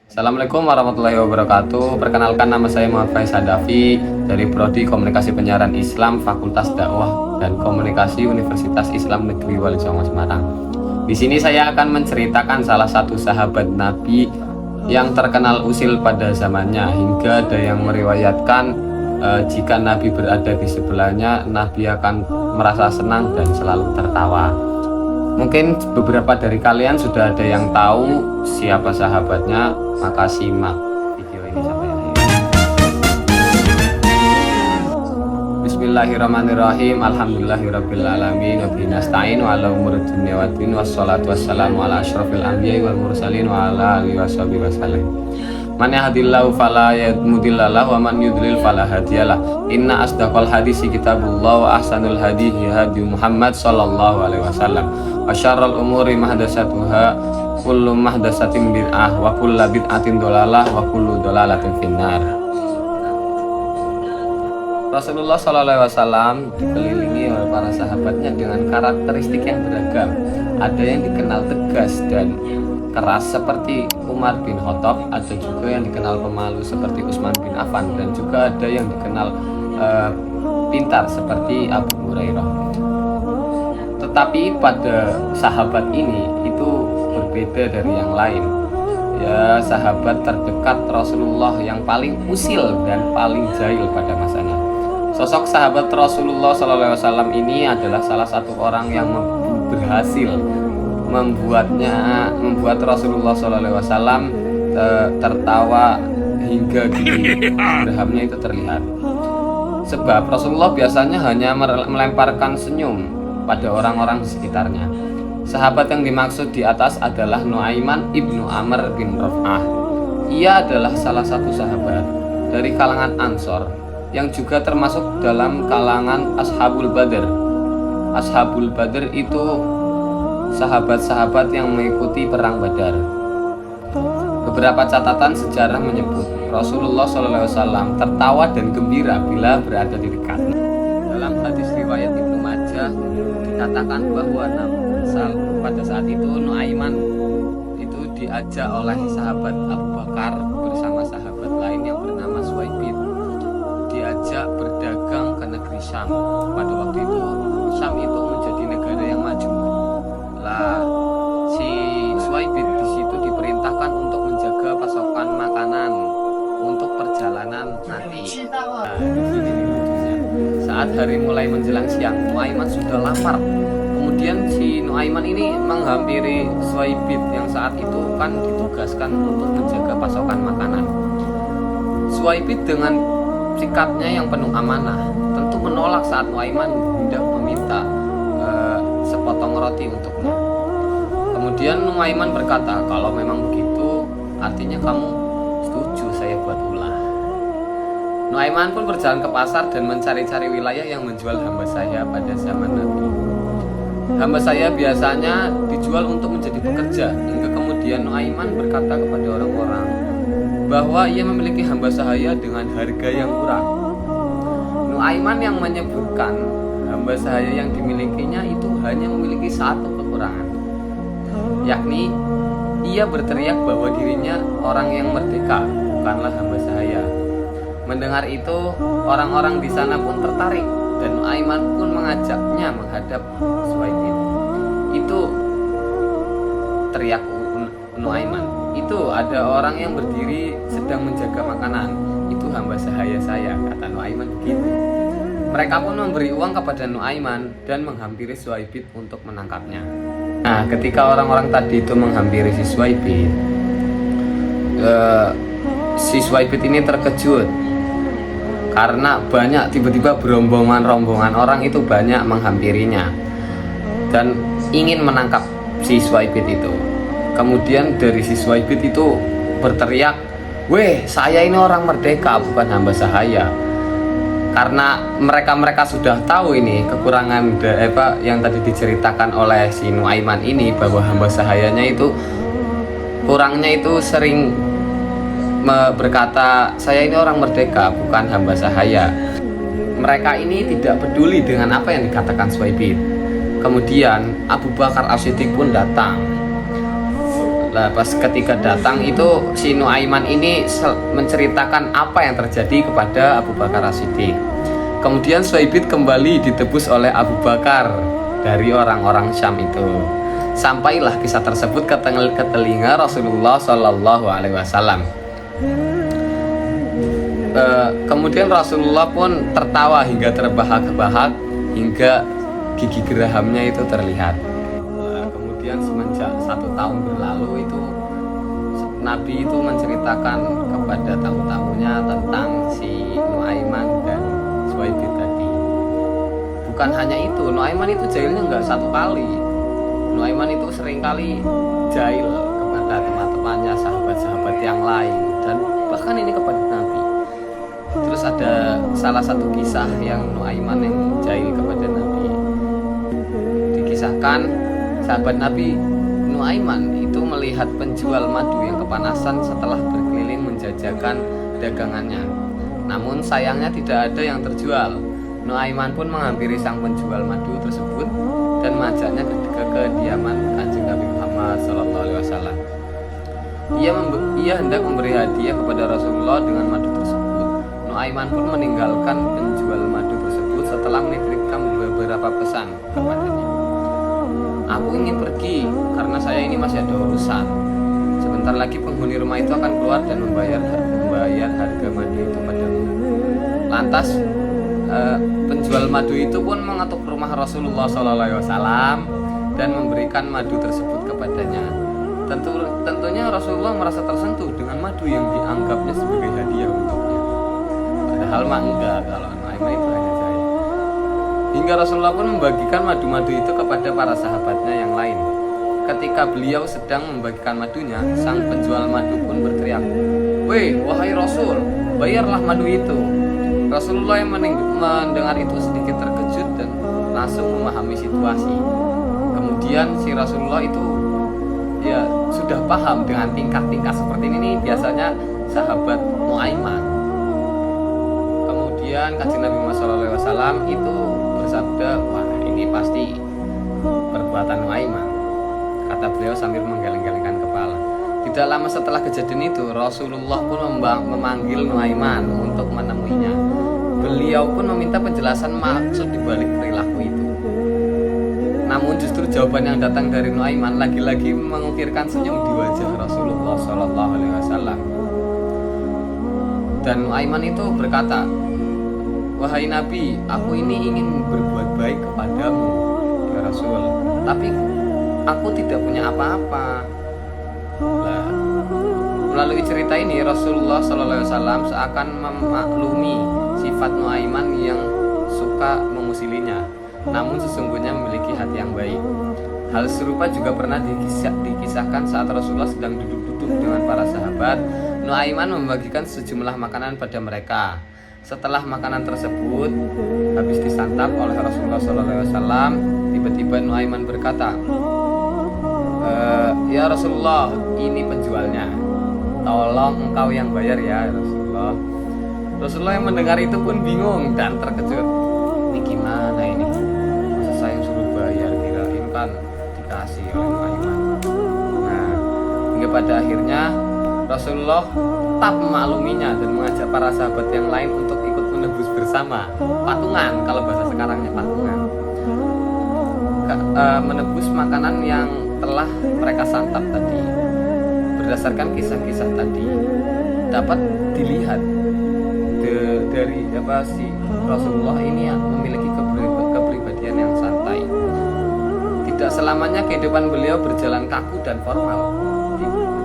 Assalamualaikum warahmatullahi wabarakatuh. Perkenalkan, nama saya Muhammad Faiz Hadafi dari Prodi Komunikasi Penyiaran Islam Fakultas Dakwah dan Komunikasi Universitas Islam Negeri Wali Songo Semarang. Di sini saya akan menceritakan salah satu sahabat Nabi yang terkenal usil pada zamannya, hingga ada yang meriwayatkan jika Nabi berada di sebelahnya, Nabi akan merasa senang dan selalu tertawa. Mungkin beberapa dari kalian sudah ada yang tahu siapa sahabatnya, maka simak video ini sampai akhir. Bismillahirrahmanirrahim. Alhamdulillahirabbil wa bihi nasta'in wa ala umuri dunya waddin wassalatu wassalamu ala asyrofil anbiya'i wal mursalin wa ala alihi washabihi wasallam. Man yahdihillahu fala mudilla lahu wa man yudlil fala hadiyalah. Inna asdaqal hadisi kitabullah wa ahsanul hadihi hadi Muhammad sallallahu alaihi wasallam. Wa syarrul umuri mahdatsatuha, kullu mahdatsatin bid'ah wa kullu bid'atin dhalalah wa kullu dhalalatin finnar. Rasulullah sallallahu alaihi wasallam dikelilingi oleh para sahabatnya dengan karakteristik yang beragam. Ada yang dikenal tegas dan keras seperti Umar bin Khattab, ada juga yang dikenal pemalu seperti Utsman bin Affan, dan juga ada yang dikenal pintar seperti Abu Hurairah. Tetapi pada sahabat ini itu berbeda dari yang lain. Ya, sahabat terdekat Rasulullah yang paling usil dan paling jahil pada masanya. Sosok sahabat Rasulullah SAW ini adalah salah satu orang yang berhasil membuat Rasulullah SAW tertawa hingga gigi gerhamnya itu terlihat. Sebab Rasulullah biasanya hanya melemparkan senyum pada orang-orang di sekitarnya. Sahabat yang dimaksud di atas adalah Nuaiman ibnu Amr bin Raf'ah. Ia adalah salah satu sahabat dari kalangan Ansor yang juga termasuk dalam kalangan Ashabul Badr. Ashabul Badr itu sahabat-sahabat yang mengikuti perang Badar. Beberapa catatan sejarah menyebut Rasulullah SAW tertawa dan gembira bila berada di dekatnya. Dalam hadis riwayat Ibnu Majah dikatakan bahwa pada saat itu Nuaiman itu diajak oleh sahabat Abu Bakar bersama sahabat lain yang bernama Suwaibid, diajak berdagang ke negeri Syam. Pada waktu itu Syam itu menjadi negara yang maju. Si Suwaibid di situ diperintahkan untuk menjaga pasokan makanan untuk perjalanan nanti. Saat hari mulai menjelang siang, Nuaiman sudah lapar. Kemudian si Nuaiman ini menghampiri Suwaibid yang saat itu kan ditugaskan untuk menjaga pasokan makanan. Suwaibid dengan sikapnya yang penuh amanah tentu menolak saat Nuaiman hendak meminta sepotong roti untuknya. Kemudian Nuaiman berkata, kalau memang begitu artinya kamu setuju saya buat ulah. Nuaiman pun berjalan ke pasar dan mencari-cari wilayah yang menjual hamba saya pada zaman Nabi. Hamba saya biasanya dijual untuk menjadi pekerja, hingga kemudian Nuaiman berkata kepada orang-orang bahwa ia memiliki hamba sahaya dengan harga yang murah. Nuaiman yang menyebutkan hamba sahaya yang dimilikinya itu hanya memiliki satu kekurangan, yakni ia berteriak bahwa dirinya orang yang merdeka, bukanlah hamba sahaya. Mendengar itu, orang-orang di sana pun tertarik dan Nuaiman pun mengajaknya menghadap Suwaibid. Itu teriak Nuaiman, itu ada orang yang berdiri sedang menjaga makanan, itu hamba sahaya saya, kata Nuaiman begitu. Mereka pun memberi uang kepada Nuaiman dan menghampiri Suwaibid untuk menangkapnya. Nah, ketika orang-orang tadi itu menghampiri si Suwaibid ini terkejut karena banyak tiba-tiba berombongan-rombongan orang itu banyak menghampirinya dan ingin menangkap si Suwaibid itu. Kemudian dari si Suwaibid itu berteriak, "Weh, saya ini orang merdeka, bukan hamba sahaya." Karena mereka sudah tahu ini kekurangan yang tadi diceritakan oleh si Nuaiman ini, bahwa hamba sahayanya itu kurangnya itu sering berkata, saya ini orang merdeka, bukan hamba sahaya. Mereka ini tidak peduli dengan apa yang dikatakan Suwaibid. Kemudian Abu Bakar As-Siddiq pun datang. Lah pas ketika datang itu si Nuaiman ini menceritakan apa yang terjadi kepada Abu Bakar As-Siddiq. Kemudian Suhaibit kembali ditebus oleh Abu Bakar dari orang-orang Syam itu. Sampailah kisah tersebut ke telinga Rasulullah Shallallahu Alaihi Wasallam. Kemudian Rasulullah pun tertawa hingga terbahak-bahak, hingga gigi gerahamnya itu terlihat. Kemudian semenjak 1 tahun berlalu itu Nabi itu menceritakan kepada tamu-tamunya tentang si Nuaiman dan Suhaibit tadi. Bukan hanya itu, Nuaiman itu jahilnya nggak 1 kali. Nuaiman itu seringkali jahil kepada teman-temannya, sahabat-sahabat yang lain, dan bahkan ini kepada Nabi. Terus ada salah satu kisah yang Nuaiman yang jahil kepada Nabi. Dikisahkan sahabat Nabi Nuaiman itu melihat penjual madu yang kepanasan setelah berkeliling menjajakan dagangannya. Namun sayangnya tidak ada yang terjual. Nuaiman pun menghampiri sang penjual madu tersebut dan mengajaknya ke kediaman Kanjeng Nabi Muhammad SAW. Ia hendak memberi hadiah kepada Rasulullah dengan madu tersebut. Nuaiman pun meninggalkan penjual madu tersebut setelah menitipkan beberapa pesan kepadanya. Aku ingin pergi karena saya ini masih ada urusan. Sebentar lagi penghuni rumah itu akan keluar dan membayar harga madu itu padamu. Lantas penjual madu itu pun mengetuk rumah Rasulullah SAW dan memberikan madu tersebut kepadanya. Tentunya Rasulullah merasa tersentuh dengan madu yang dianggapnya sebagai hadiah untuknya. Padahal mah enggak, kalau Nuaiman itu hanya jahil. Hingga Rasulullah pun membagikan madu-madu itu kepada para sahabatnya yang lain. Ketika beliau sedang membagikan madunya, sang penjual madu pun berteriak, "Weh, wahai Rasul, bayarlah madu itu." Rasulullah yang mendengar itu sedikit terkejut dan langsung memahami situasi. Kemudian si Rasulullah itu ya sudah paham dengan tingkah-tingkah seperti ini biasanya sahabat Nuaiman. Kemudian Kanjeng Nabi Muhammad SAW itu bersabda, "Wah, ini pasti perbuatan Nuaiman," kata beliau sambil menggeleng-gelengkan kepala. Tidak lama setelah kejadian itu, Rasulullah pun memanggil Nuaiman untuk menemuinya. Beliau pun meminta penjelasan maksud dibalik perilaku itu. Namun justru jawaban yang datang dari Nuaiman lagi-lagi mengukirkan senyum di wajah Rasulullah SAW. Dan Nuaiman itu berkata, "Wahai Nabi, aku ini ingin berbuat baik kepadamu, ya Rasul, tapi aku tidak punya apa-apa." Nah, melalui cerita ini Rasulullah SAW seakan memaklumi sifat Nuaiman yang suka memusilinya, namun sesungguhnya memiliki hati yang baik. Hal serupa juga pernah dikisahkan saat Rasulullah sedang duduk-duduk dengan para sahabat. Nuaiman membagikan sejumlah makanan pada mereka. Setelah makanan tersebut habis disantap oleh Rasulullah SAW, tiba-tiba Nuaiman berkata, "Ya Rasulullah, ini penjualnya. Tolong engkau yang bayar ya Rasulullah." Rasulullah yang mendengar itu pun bingung dan terkejut. Ini gimana ini? Masa saya yang suruh bayar, kirain kan dikasih oleh Nuaiman. Nah, hingga pada akhirnya Rasulullah tetap memakluminya dan mengajak para sahabat yang lain untuk ikut menebus bersama. Patungan, kalau bahasa sekarangnya patungan. Menebus makanan yang telah mereka santap tadi. Berdasarkan kisah-kisah tadi, dapat dilihat dari si Rasulullah ini memiliki kepribadian yang santai. Tidak selamanya kehidupan beliau berjalan kaku dan formal.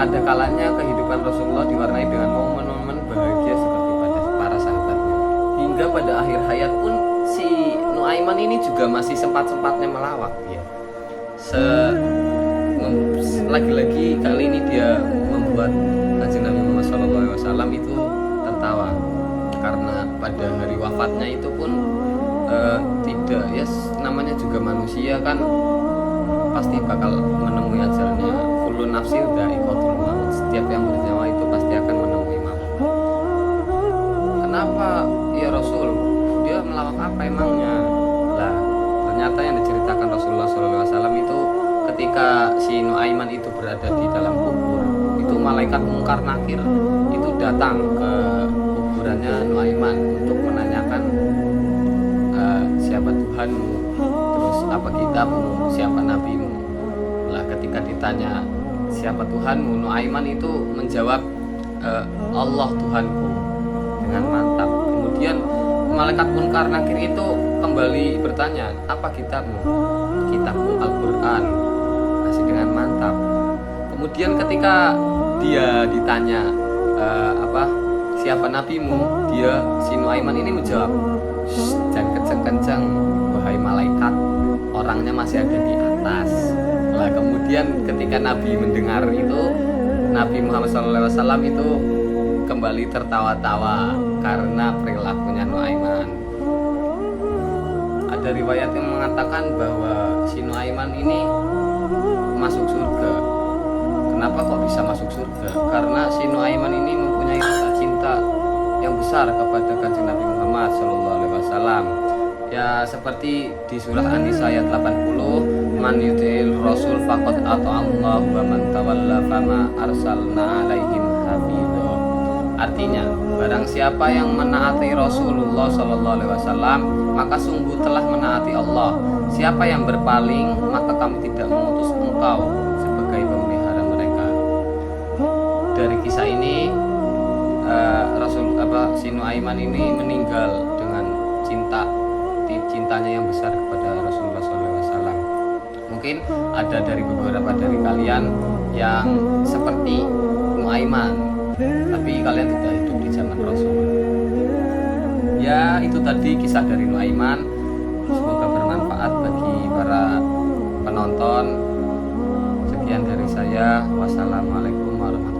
Ada kalanya kehidupan Rasulullah diwarnai dengan momen-momen bahagia seperti pada para sahabatnya. Hingga pada akhir hayat pun si Nuaiman ini juga masih sempat-sempatnya melawak ya. Lagi-lagi kali ini dia membuat Kanjeng Nabi Muhammad SAW itu tertawa, karena pada hari wafatnya itu pun tidak ya, namanya juga manusia kan pasti bakal menemui ajalnya. Kullu nafsin dha'iqatul maut, setiap yang bernyawa itu pasti akan menemui maut. Kenapa ya Rasul, dia melawak apa emangnya? Lah, ternyata yang diceritakan Rasulullah SAW itu ketika si Nuaiman itu berada di dalam kubur malaikat Mungkar Nakir itu datang ke kuburannya Nuaiman untuk menanyakan siapa Tuhanmu, terus apa kitabmu, siapa nabimu. Lah ketika ditanya siapa Tuhanmu, Nuaiman itu menjawab Allah Tuhanku dengan mantap. Kemudian malaikat Munkar Nakir itu kembali bertanya, apa kitabmu? Kitabku Al-Quran, masih dengan mantap. Kemudian ketika dia ditanya siapa nabimu, si Nuaiman ini menjawab, jangan kencang-kencang wahai malaikat, orangnya masih ada di atas. Lah kemudian ketika Nabi mendengar itu, Nabi Muhammad SAW itu kembali tertawa-tawa karena perilakunya Nuaiman. Ada riwayat yang mengatakan bahwa si Nuaiman ini masuk surga. Kenapa kok bisa masuk surga? Karena si Nuaiman ini mempunyai rasa cinta yang besar kepada Kanjeng Nabi Muhammad SAW. Ya seperti di surah An-Nisa ayat 80, man yuti'il rasul faqad ata'allah wa man tawalla fama arsalna alaihim hafidho. Artinya, barang siapa yang menaati Rasulullah SAW, maka sungguh telah menaati Allah. Siapa yang berpaling, maka kami tidak mengutus engkau sebagai pemelihara mereka. Dari kisah ini, si Nuaiman ini meninggal dengan cintanya yang besar kepada Rasulullah SAW. Mungkin ada dari beberapa dari kalian yang seperti Nuaiman, tapi kalian tidak hidup di zaman Rasul. Ya, itu tadi kisah dari Nuaiman. Semoga bermanfaat bagi para penonton. Sekian dari saya. Wassalamualaikum warahmatullahi wabarakatuh.